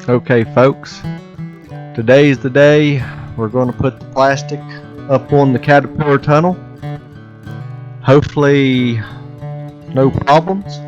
Okay, folks, today's the day we're going to put the plastic up on the caterpillar tunnel. Hopefully, no problems.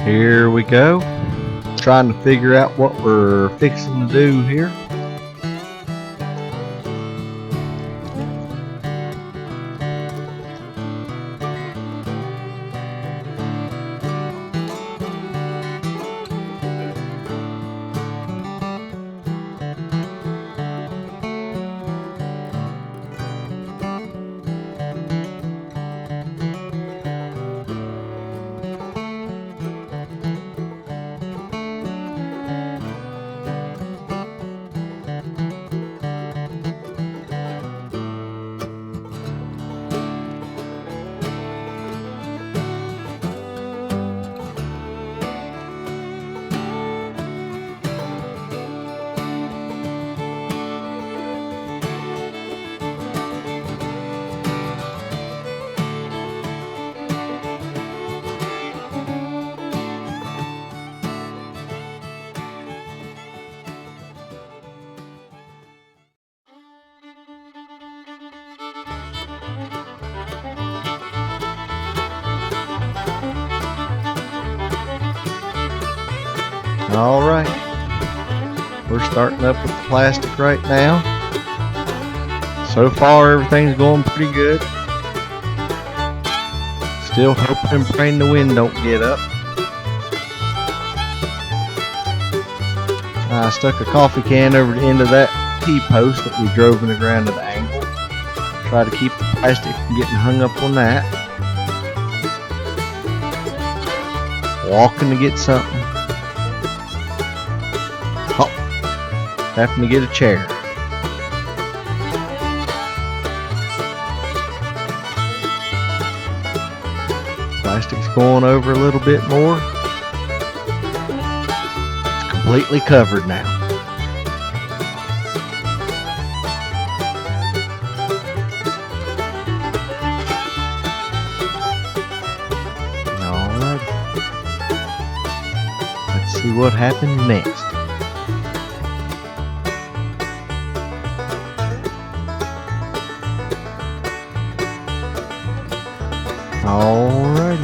Here we go. Trying to figure out what we're fixing to do here. Alright, we're starting up with the plastic right now. So far everything's going pretty good. Still hoping and praying the wind don't get up. I stuck a coffee can over the end of that T-post that we drove in the ground at an angle. Try to keep the plastic from getting hung up on that. Walking to get something. Having to get a chair. Plastic's going over a little bit more. It's completely covered now. Alright. Let's see what happens next. Alrighty,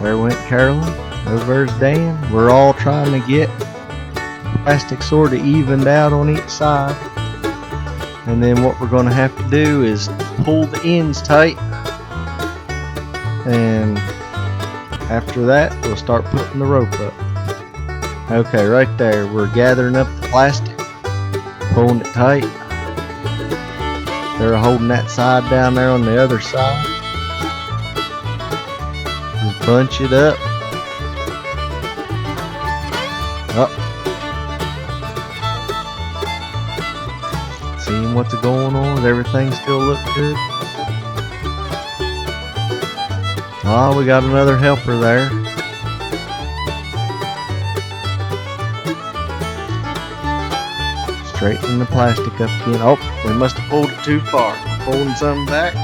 where went Carolyn? Over's Dan. We're all trying to get plastic sort of evened out on each side, and then what we're going to have to do is pull the ends tight, and after that we'll start putting the rope up. Okay, right there we're gathering up the plastic, pulling it tight. They're holding that side down there on the other side. Bunch it up. Up. Seeing what's going on. Does everything still look good? Oh, we got another helper there. Straighten the plastic up again. Oh, we must have pulled it too far. Pulling some back.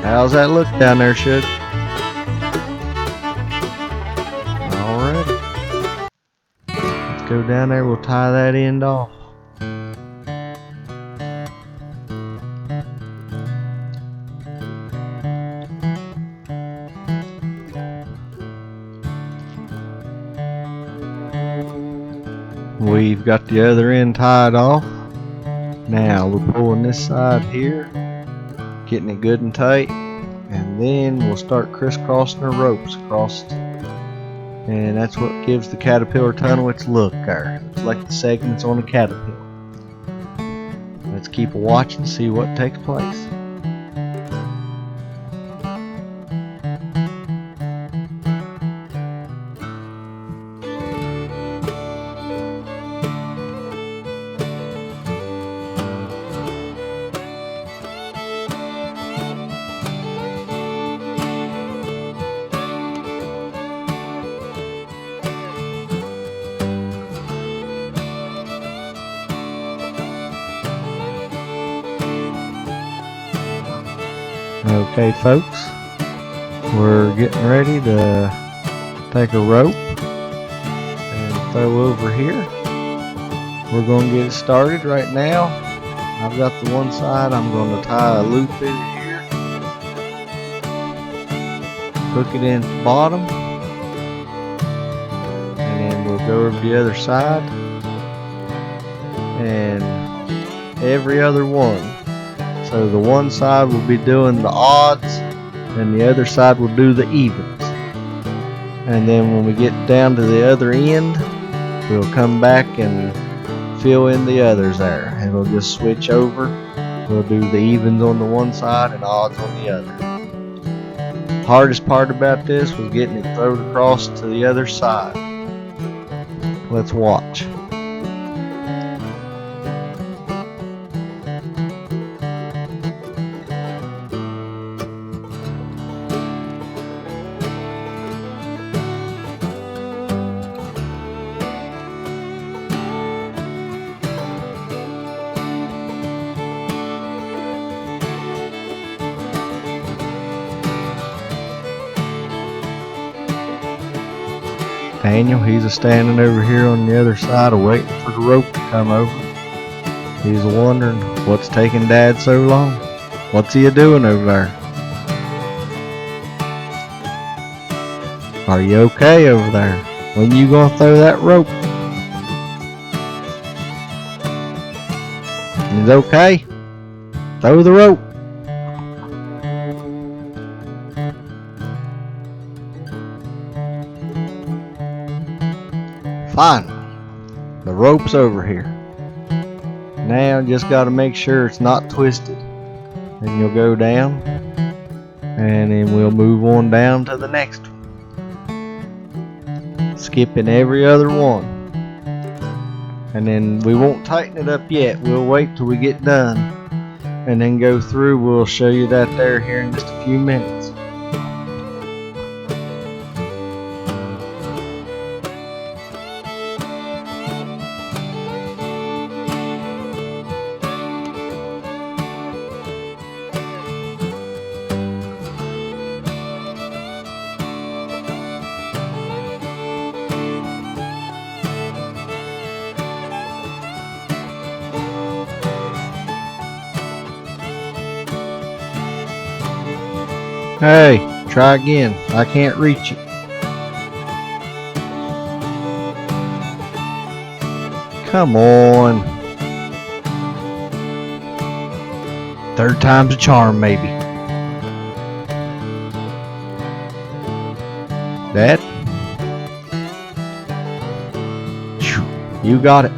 How's that look down there, Shug? Alrighty. Let's go down there. We'll tie that end off. We've got the other end tied off. Now we're pulling this side here, getting it good and tight, and then we'll start crisscrossing our ropes across, and that's what gives the caterpillar tunnel its look there. It's like the segments on a caterpillar. Let's keep a watch and see what takes place. Okay folks, we're getting ready to take a rope and throw over here. We're going to get it started right now. I've got the one side, I'm going to tie a loop in here, hook it in the bottom, and then we'll go over the other side, and every other one. So the one side will be doing the odds and the other side will do the evens. And then when we get down to the other end, we'll come back and fill in the others there. And we'll just switch over. We'll do the evens on the one side and odds on the other. Hardest part about this was getting it thrown across to the other side. Let's watch. Daniel, he's a standing over here on the other side waiting for the rope to come over. He's wondering what's taking Dad so long. What's he doing over there? Are you okay over there? When you gonna throw that rope? He's okay. Throw the rope. Fine. The rope's over here. Now just got to make sure it's not twisted. Then you'll go down, and then we'll move on down to the next one. Skipping every other one. And then we won't tighten it up yet. We'll wait till we get done and then go through. We'll show you that there here in just a few minutes. Hey, try again. I can't reach it. Come on. Third time's a charm, maybe. Dad? You got it.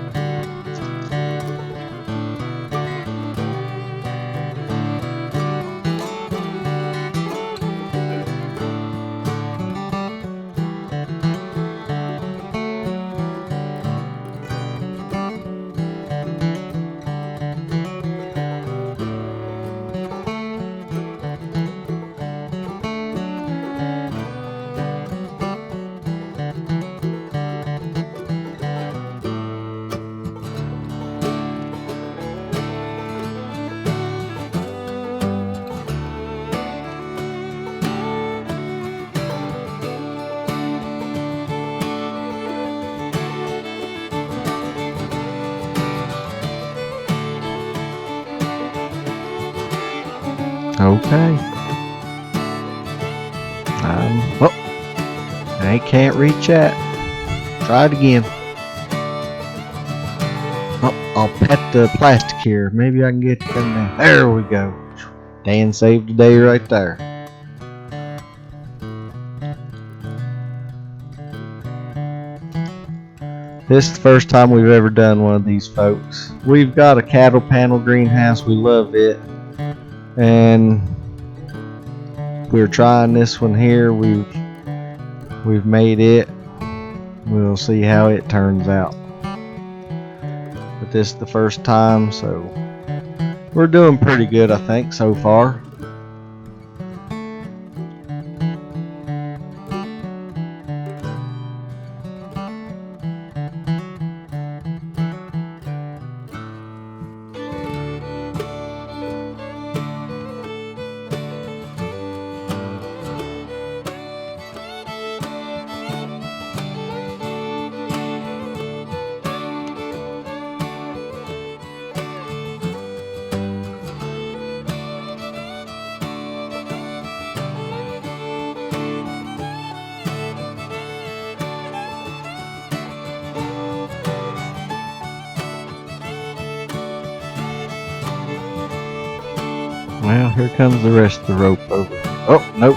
Okay. Well, I can't reach that. Try it again. I'll pet the plastic here. Maybe I can get them down. There we go. Dan saved the day right there. This is the first time we've ever done one of these, folks. We've got a cattle panel greenhouse. We love it. And we're trying this one here. We've made it. We'll see how it turns out. But this is the first time, so we're doing pretty good, I think, so far. Well, here comes the rest of the rope over. Oh, nope.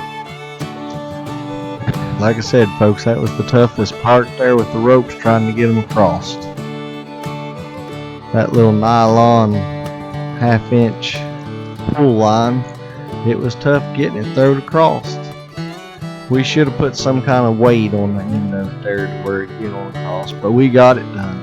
Like I said, folks, that was the toughest part there with the ropes, trying to get them across. That little nylon half-inch pull line, it was tough getting it thrown across. We should have put some kind of weight on the end of it there to where it get on across, but we got it done.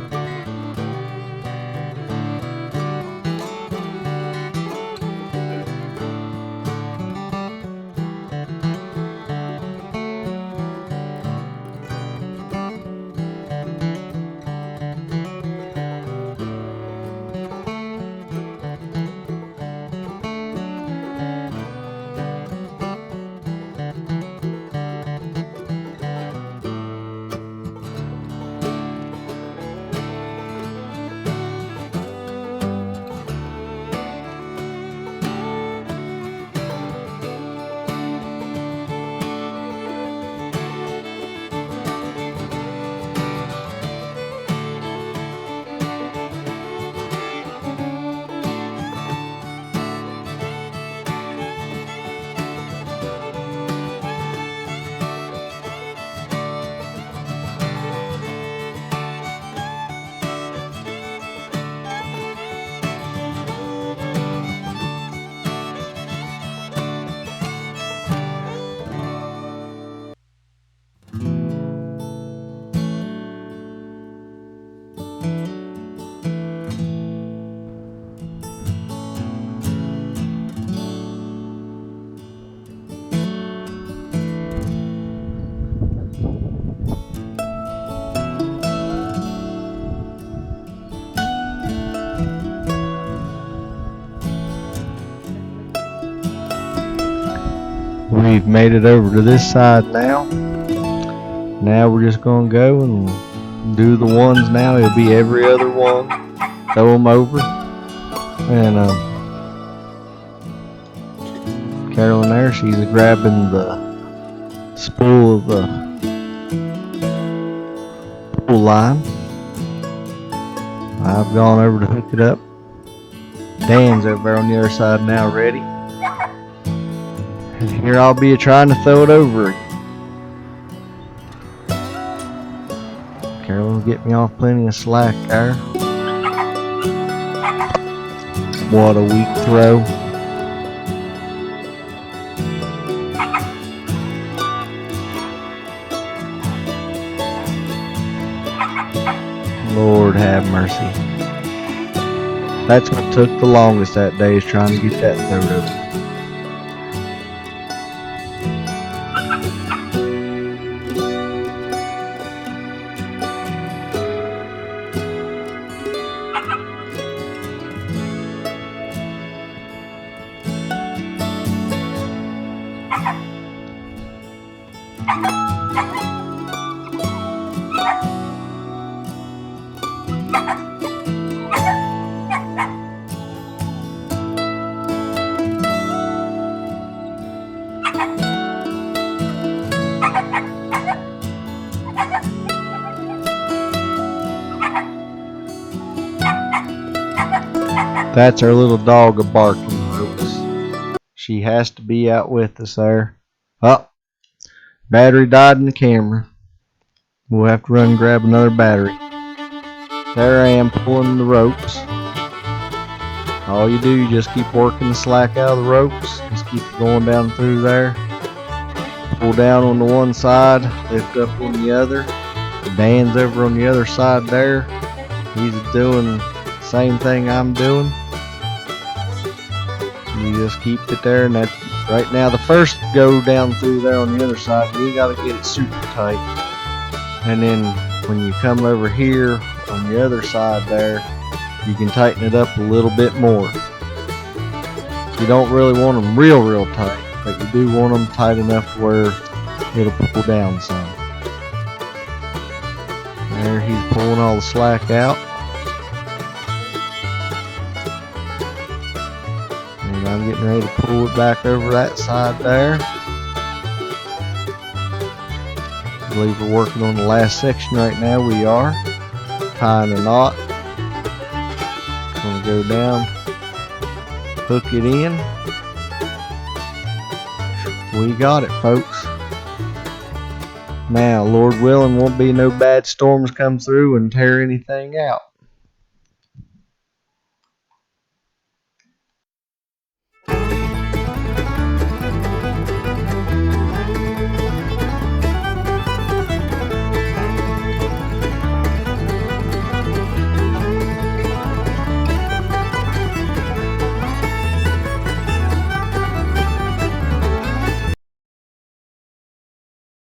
We've made it over to this side now. Now we're just going to go and do the ones now. It'll be every other one. Throw them over. And Carolyn there, she's grabbing the spool of the pull line. I've gone over to hook it up. Dan's over there on the other side now, ready. And here I'll be trying to throw it over. Carolyn will get me off plenty of slack there. What a weak throw. Lord have mercy. That's what took the longest that day, is trying to get that thrown over. That's our little dog a-barking, folks. She has to be out with us there. Oh, battery died in the camera. We'll have to run and grab another battery. There I am pulling the ropes. All you do, you just keep working the slack out of the ropes. Just keep going down through there. Pull down on the one side, lift up on the other. Dan's over on the other side there. He's doing the same thing I'm doing. You just keep it there, and that right now the first go down through there on the other side, you gotta get it super tight. And then when you come over here on the other side there, you can tighten it up a little bit more. You don't really want them real tight, but you do want them tight enough where it'll pull down some. There, he's pulling all the slack out. And I'm getting ready to pull it back over that side there. I believe we're working on the last section right now. We are tying a knot. Gonna go down, hook it in. We got it, folks. Now, Lord willing, won't be no bad storms come through and tear anything out.